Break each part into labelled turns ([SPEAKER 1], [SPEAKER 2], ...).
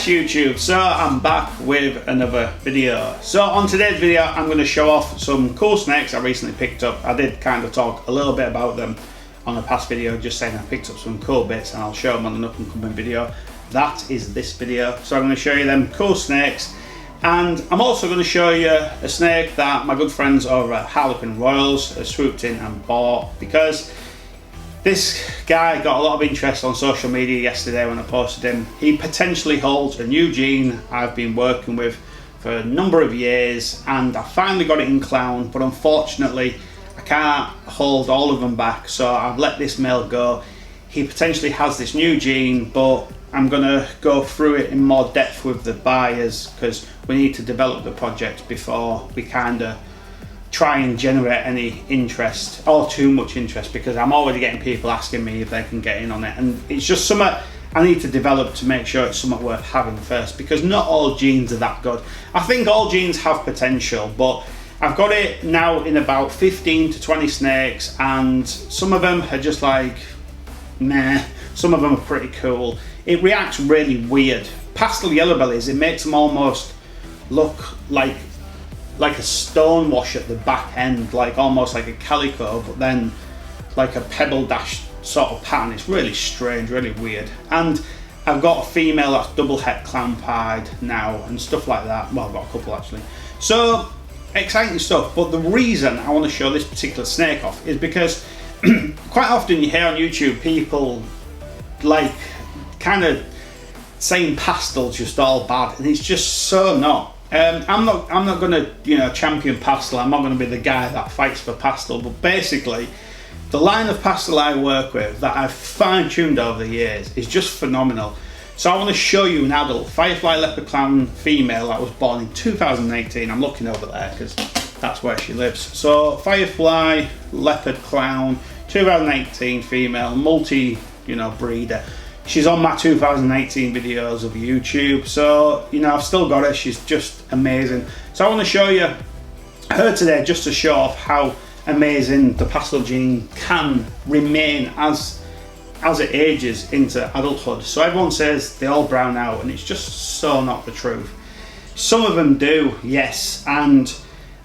[SPEAKER 1] Yes, YouTube, so I'm back with another video. So on today's video I'm going to show off some cool snakes I recently picked up. I did kind of talk a little bit about them on a past video, just saying I picked up some cool bits and I'll show them on an up and coming video. That is this video. So I'm going to show you them cool snakes, and I'm also going to show you a snake that my good friends over at Harlequin Royals have swooped in and bought, because this guy got a lot of interest on social media yesterday when I posted him. He potentially holds a new gene I've been working with for a number of years, and I finally got it in clown, but unfortunately I can't hold all of them back, so I've let this male go. He potentially has this new gene, but I'm gonna go through it in more depth with the buyers, because we need to develop the project before we kind of try and generate any interest, or too much interest, because I'm already getting people asking me if they can get in on it, and it's just something I need to develop to make sure it's something worth having first, because not all genes are that good. I think all genes have potential, but I've got it now in about 15 to 20 snakes, and some of them are just like meh, some of them are pretty cool. It reacts really weird. Pastel yellow bellies, it makes them almost look like a stone wash at the back end, like almost like a calico, but then like a pebble dash sort of pattern. It's really strange, really weird. And I've got a female that's double het clown pied now and stuff like that. Well, I've got a couple actually. So exciting stuff. But the reason I want to show this particular snake off is because quite often you hear on YouTube people like kind of saying pastel's just all bad, and it's just so not. I'm not going to champion pastel. I'm not going to be the guy that fights for pastel, but basically the line of pastel I work with that I've fine-tuned over the years is just phenomenal. So I want to show you an adult Firefly Leopard Clown female that was born in 2018. I'm looking over there because that's where she lives. So Firefly Leopard Clown 2018 female, multi breeder. She's on my 2018 videos of YouTube, so I've still got her. She's just amazing. So I want to show you her today, just to show off how amazing the pastel gene can remain as it ages into adulthood. So everyone says they all brown out, and it's just so not the truth. Some of them do, yes, and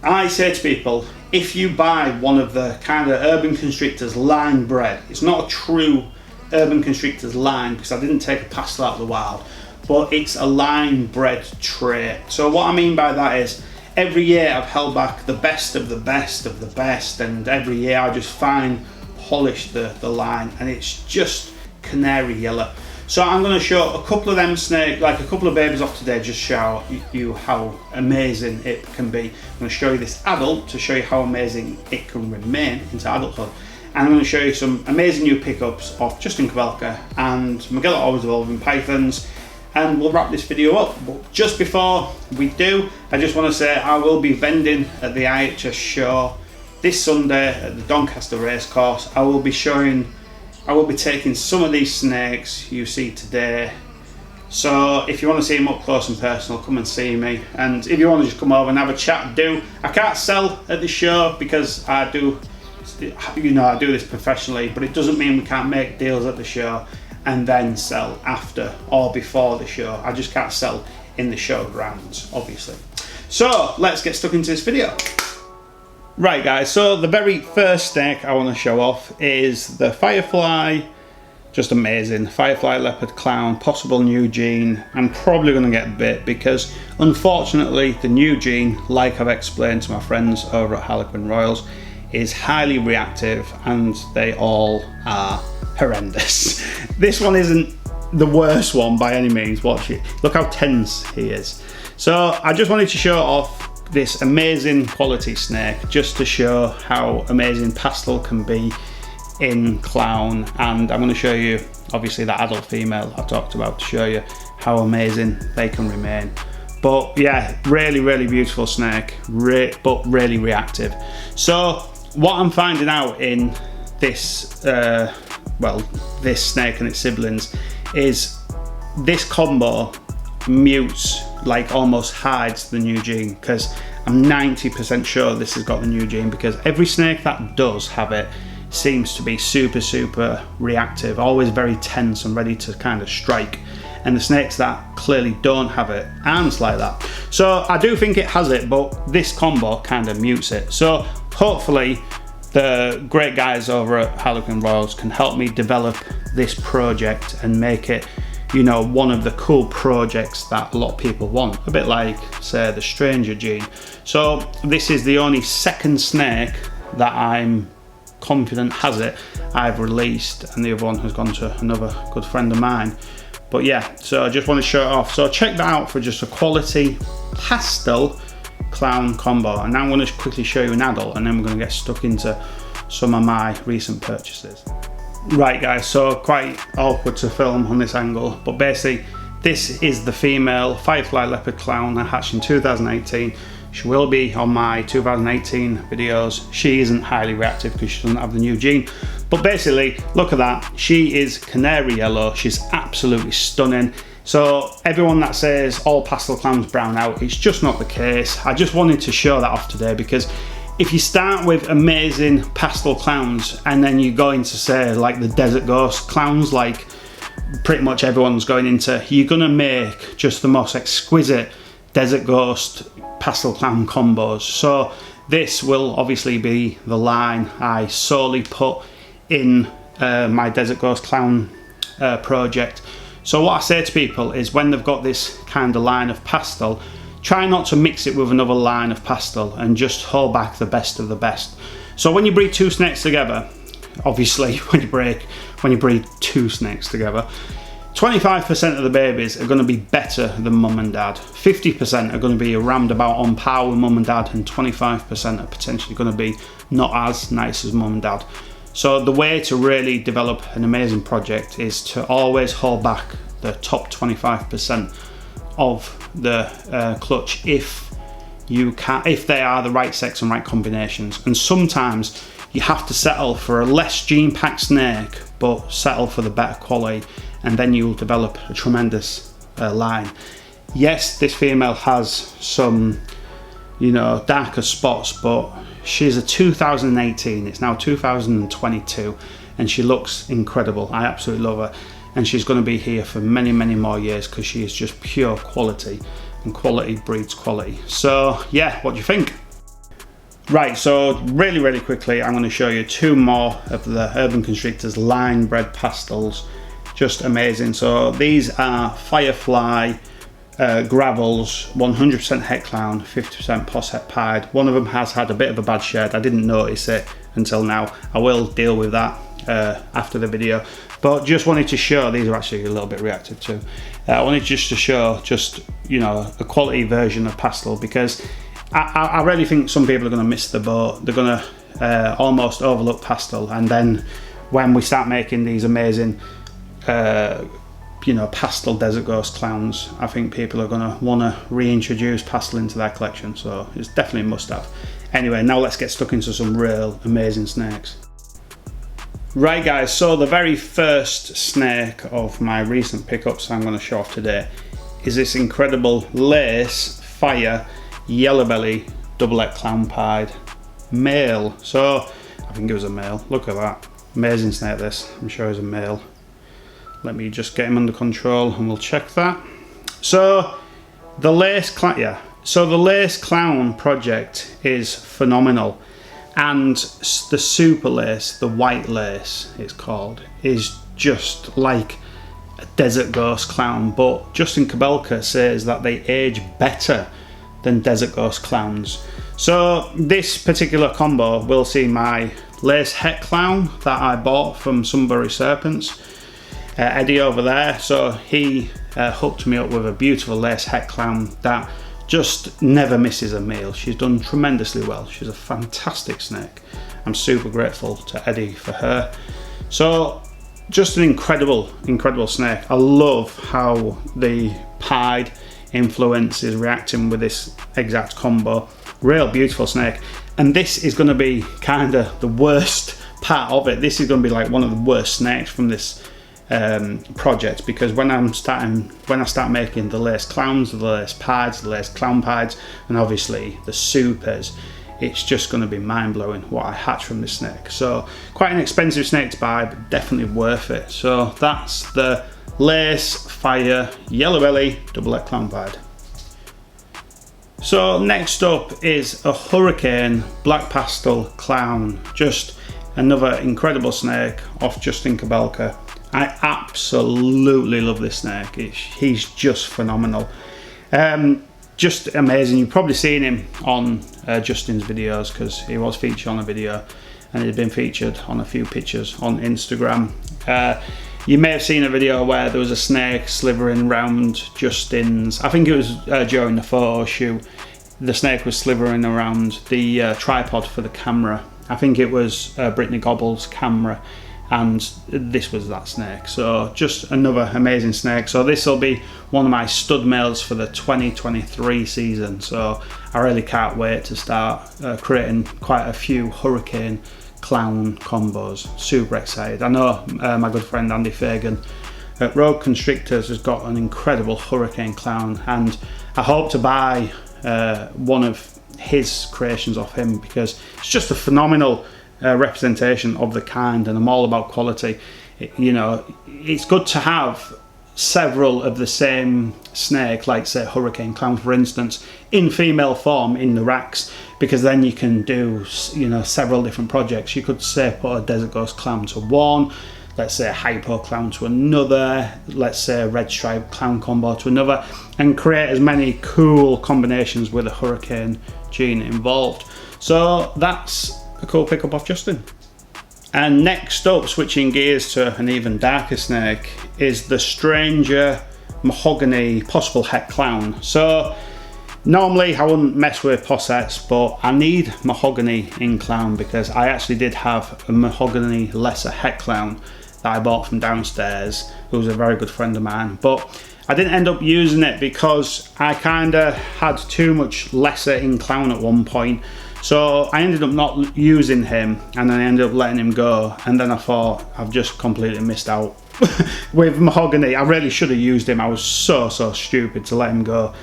[SPEAKER 1] I say to people, if you buy one of the kind of Urban Constrictors line bred, it's not a true Urban Constrictors line because I didn't take a pastel out of the wild, but it's a line bred trait. So what I mean by that is every year I've held back the best of the best of the best, and every year I just fine polish the line, and it's just canary yellow. So I'm going to show a couple of them snakes, like a couple of babies off today, just show you how amazing it can be. I'm going to show you this adult to show you how amazing it can remain into adulthood. And I'm going to show you some amazing new pickups off Justin Kowalka and Magella Always Evolving Pythons, and we'll wrap this video up. But just before we do, I just want to say I will be vending at the IHS show this Sunday at the Doncaster Racecourse. I will be taking some of these snakes you see today. So if you want to see them up close and personal, come and see me. And if you want to just come over and have a chat, do. I can't sell at the show because I do this professionally, but it doesn't mean we can't make deals at the show and then sell after or before the show. I just can't sell in the show grounds, obviously. So let's get stuck into this video. Right guys, so the very first snake I want to show off is the Firefly, just amazing, Firefly Leopard Clown, possible new gene. I'm probably going to get bit because unfortunately the new gene, like I've explained to my friends over at Harlequin Royals, is highly reactive, and they all are horrendous. This one isn't the worst one by any means. Watch it, look how tense he is. So I just wanted to show off this amazing quality snake, just to show how amazing pastel can be in clown. And I'm going to show you obviously that adult female I talked about to show you how amazing they can remain. But yeah, really beautiful snake, but really reactive. So what I'm finding out in this, this snake and its siblings, is this combo mutes, like almost hides the new gene, because I'm 90% sure this has got the new gene, because every snake that does have it seems to be super reactive, always very tense and ready to kind of strike. and the snakes that clearly don't have it aren't like that. So I do think it has it, but this combo kind of mutes it. So hopefully the great guys over at Harlequin Royals can help me develop this project and make it, you know, one of the cool projects that a lot of people want, a bit like, say, the Stranger gene. So this is the only second snake that I'm confident has it I've released, and the other one has gone to another good friend of mine. But yeah, so I just want to show it off. So check that out for just a quality pastel clown combo. And now I'm going to quickly show you an adult, and then we're going to get stuck into some of my recent purchases. Right guys, so quite awkward to film on this angle, but basically this is the female Firefly Leopard Clown I hatched in 2018. She will be on my 2018 videos. She isn't highly reactive because she doesn't have the new gene. But basically, look at that. She is canary yellow. She's absolutely stunning. So everyone that says all pastel clowns brown out, it's just not the case. I just wanted to show that off today, because if you start with amazing pastel clowns and then you go into, say, like the Desert Ghost clowns, like pretty much everyone's going into, you're gonna make just the most exquisite Desert Ghost pastel clown combos. So this will obviously be the line I solely put in my Desert Ghost clown project. So what I say to people is, when they've got this kind of line of pastel, try not to mix it with another line of pastel and just hold back the best of the best. So when you breed two snakes together, obviously when you breed two snakes together, 25% of the babies are going to be better than mum and dad, 50% are going to be around about on par with mum and dad, and 25% are potentially going to be not as nice as mum and dad. So the way to really develop an amazing project is to always hold back the top 25% of the clutch if they are the right sex and right combinations. And sometimes you have to settle for a less gene packed snake, but settle for the better quality, and then you'll develop a tremendous line. Yes, this female has some, you know, darker spots, but she's a 2018, it's now 2022, and she looks incredible. I absolutely love her, and she's going to be here for many, many more years, because she is just pure quality, and quality breeds quality. So yeah, what do you think? Right, so really quickly, I'm going to show you two more of the Urban Constrictors line bred pastels. Just amazing. So these are Firefly Gravels, 100% het clown, 50% poss het pied. One of them has had a bit of a bad shed. I didn't notice it until now. I will deal with that after the video, but just wanted to show, these are actually a little bit reactive too. I wanted just to show, just, you know, a quality version of pastel, because I really think some people are going to miss the boat. They're going to almost overlook pastel, and then when we start making these amazing you know, pastel Desert Ghost clowns, I think people are going to want to reintroduce pastel into their collection. So it's definitely a must have. Anyway, now let's get stuck into some real amazing snakes. Right guys, so the very first snake of my recent pickups I'm going to show off today is this incredible lace fire yellow belly double het clown pied male. So I think it was a male. Look at that, amazing snake this. I'm sure it's a male. Let me just get him under control and we'll check that. So the lace clown, so the lace clown project is phenomenal, and the super lace, the white lace it's called, is just like a Desert Ghost clown. But Justin Kabelka says that they age better than Desert Ghost clowns. So this particular combo will see my lace het clown that I bought from Sunbury Serpents, Eddie over there. So he hooked me up with a beautiful lace het clown that just never misses a meal. She's done tremendously well. She's a fantastic snake. I'm super grateful to Eddie for her. So just an incredible snake. I love how the pied influence is reacting with this exact combo. Real beautiful snake. And this is going to be kind of the worst part of it. This is going to be like one of the worst snakes from this project, because when I start making the lace clowns, the lace pieds, the lace clown pieds, and obviously the supers, it's just going to be mind-blowing what I hatch from this snake. So quite an expensive snake to buy, but definitely worth it. So that's the lace, fire, yellow belly, double head clown pied. So next up is a hurricane black pastel clown, just another incredible snake off Justin Kabelka. I absolutely love this snake. He's just phenomenal. Just amazing. You've probably seen him on Justin's videos because he was featured on a video and he's been featured on a few pictures on Instagram. You may have seen a video where there was a snake slithering around Justin's, I think it was during the photo shoot, the snake was slithering around the tripod for the camera. I think it was Brittany Gobble's camera, and this was that snake. So just another amazing snake. So this will be one of my stud males for the 2023 season. So I really can't wait to start creating quite a few hurricane clown combos. Super excited. I know my good friend Andy Fagan at Rogue Constrictors has got an incredible hurricane clown, and I hope to buy one of his creations off him because it's just a phenomenal representation of the kind, and I'm all about quality. You know, it's good to have several of the same snake, like say hurricane clown for instance, in female form in the racks, because then you can do, you know, several different projects. You could say put a desert ghost clown to one, let's say a hypo clown to another, let's say a red stripe clown combo to another, and create as many cool combinations with a hurricane gene involved. So that's a cool pickup off Justin. And next up, switching gears to an even darker snake, is the Stranger Mahogany possible het clown. So normally I wouldn't mess with possets, but I need Mahogany in clown because I actually did have a Mahogany lesser het clown that I bought from downstairs, who was a very good friend of mine, but I didn't end up using it because I kind of had too much lesser in clown at one point. So I ended up not using him, and then I ended up letting him go, and then I thought I've just completely missed out with Mahogany. I really should have used him. I was so stupid to let him go.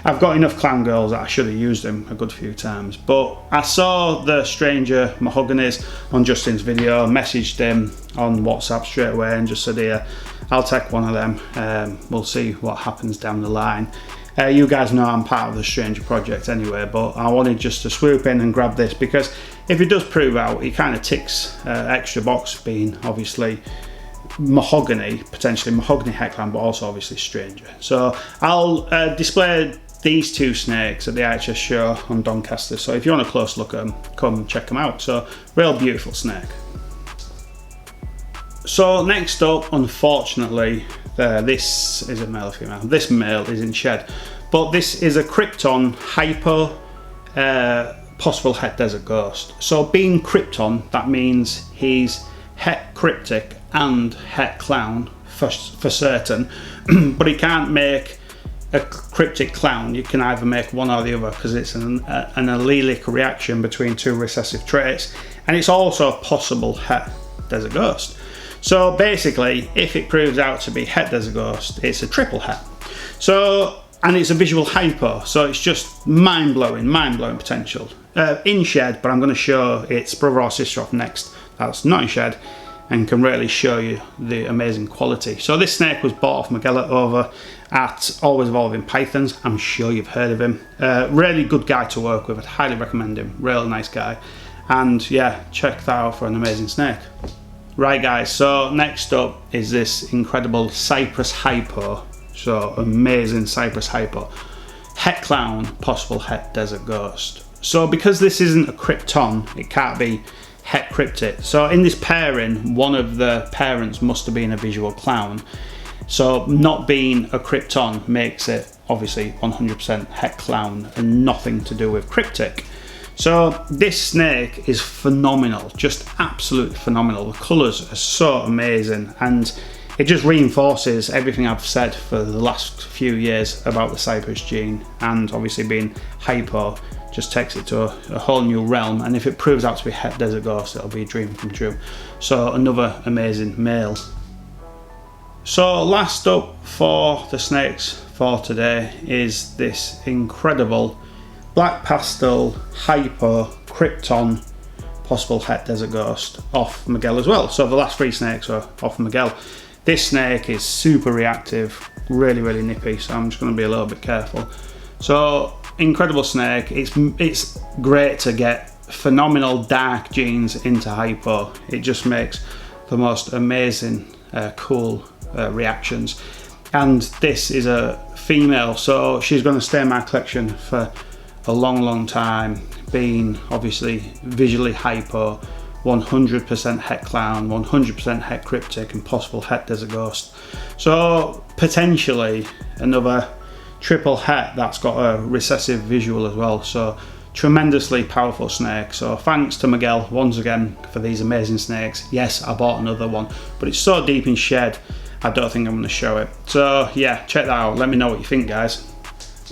[SPEAKER 1] I've got enough clown girls that I should have used him a good few times, but I saw the Stranger Mahoganys on Justin's video, messaged him on WhatsApp straight away and just said, here, I'll take one of them. We'll see what happens down the line. You guys know I'm part of the Stranger project anyway, but I wanted just to swoop in and grab this because if it does prove out, it kind of ticks extra box, being obviously Mahogany, potentially Mahogany het clown, but also obviously Stranger. So I'll display these two snakes at the IHS show on Doncaster, so if you want a close look at them, come check them out. So real beautiful snake. So next up, unfortunately, this is a male or female. This male is in shed, but this is a Krypton Hyper possible het desert ghost. So being Krypton, that means he's het cryptic and het clown for certain, but he can't make a cryptic clown. You can either make one or the other because it's an allelic reaction between two recessive traits, and it's also a possible het desert ghost. So basically, if it proves out to be het desert ghost, it's a triple het. So, and it's a visual hypo, so it's just mind-blowing potential. In shed, but I'm going to show its brother or sister off next that's not in shed and can really show you the amazing quality. So this snake was bought off Miguel over at Always Evolving Pythons. I'm sure you've heard of him. Really good guy to work with. I'd highly recommend him. Real nice guy. And yeah, check that out for an amazing snake. Right guys, so next up is this incredible Cypress Hypo. So amazing Cypress Hypo. Het clown, possible het desert ghost. So because this isn't a Krypton, it can't be het cryptic. So in this pairing, one of the parents must have been a visual clown. So not being a Krypton makes it obviously 100% het clown and nothing to do with cryptic. So this snake is phenomenal, just absolutely phenomenal. The colours are so amazing, and it just reinforces everything I've said for the last few years about the Cypress gene, and obviously being hypo just takes it to a whole new realm. And if it proves out to be het desert ghost, it'll be a dream come true. So another amazing male. So last up for the snakes for today is this incredible black pastel hypo Krypton possible het desert ghost off Miguel as well. So the last three snakes are off Miguel. This snake is super reactive, really nippy, so I'm just going to be a little bit careful. So incredible snake. It's great to get phenomenal dark genes into hypo. It just makes the most amazing cool reactions. And this is a female, so she's going to stay in my collection for a long time, being obviously visually hypo, 100% het clown, 100% het cryptic, and possible het desert ghost. So potentially another triple het that's got a recessive visual as well. So tremendously powerful snake. So thanks to Miguel once again for these amazing snakes. Yes, I bought another one, but it's so deep in shed, I don't think I'm going to show it. So yeah, check that out. Let me know what you think, guys.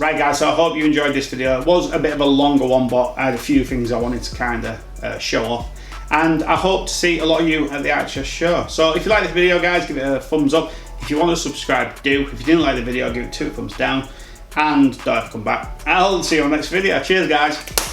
[SPEAKER 1] Right guys, so I hope you enjoyed this video. It was a bit of a longer one, but I had a few things I wanted to kind of show off. And I hope to see a lot of you at the Archer show. So if you like this video, guys, give it a thumbs up. If you want to subscribe, do. If you didn't like the video, give it 2 thumbs down. And don't have to come back. I'll see you on the next video. Cheers, guys.